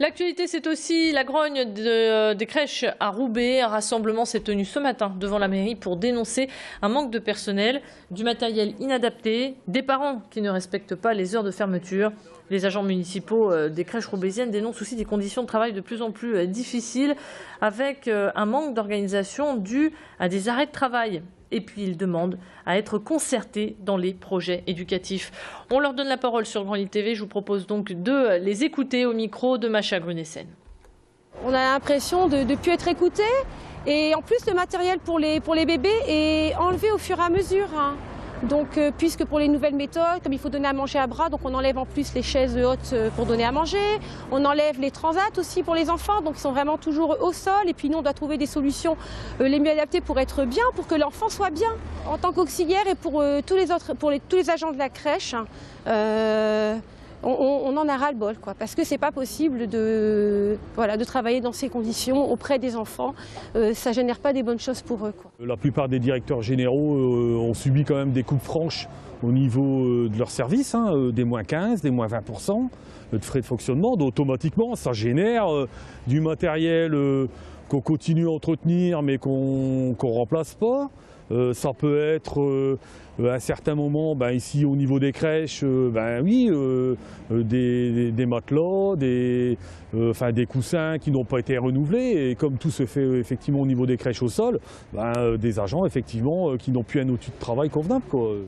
L'actualité, c'est aussi la grogne des crèches à Roubaix. Un rassemblement s'est tenu ce matin devant la mairie pour dénoncer un manque de personnel, du matériel inadapté, des parents qui ne respectent pas les heures de fermeture. Les agents municipaux des crèches roubaisiennes dénoncent aussi des conditions de travail de plus en plus difficiles, avec un manque d'organisation dû à des arrêts de travail. Et puis ils demandent à être concertés dans les projets éducatifs. On leur donne la parole sur Grand Lille TV. Je vous propose donc de les écouter au micro de Macha Grunessen. On a l'impression de ne plus être écoutés. Et en plus, le matériel pour les bébés est enlevé au fur et à mesure. Donc, puisque pour les nouvelles méthodes, comme il faut donner à manger à bras, donc on enlève en plus les chaises hautes pour donner à manger. On enlève les transats aussi pour les enfants, donc ils sont vraiment toujours au sol. Et puis nous, on doit trouver des solutions les mieux adaptées pour être bien, pour que l'enfant soit bien. En tant qu'auxiliaire et pour tous les agents de la crèche, on en a ras-le-bol, parce que c'est pas possible de travailler dans ces conditions auprès des enfants. Ça génère pas des bonnes choses pour eux, La plupart des directeurs généraux ont subi quand même des coupes franches au niveau de leur service, des moins 15, des moins 20% de frais de fonctionnement. Donc, automatiquement, ça génère du matériel qu'on continue à entretenir mais qu'on remplace pas. Ça peut être à un certain moment, ici au niveau des crèches, des matelas, des coussins qui n'ont pas été renouvelés. Et comme tout se fait effectivement au niveau des crèches au sol, des agents effectivement qui n'ont plus un outil de travail convenable,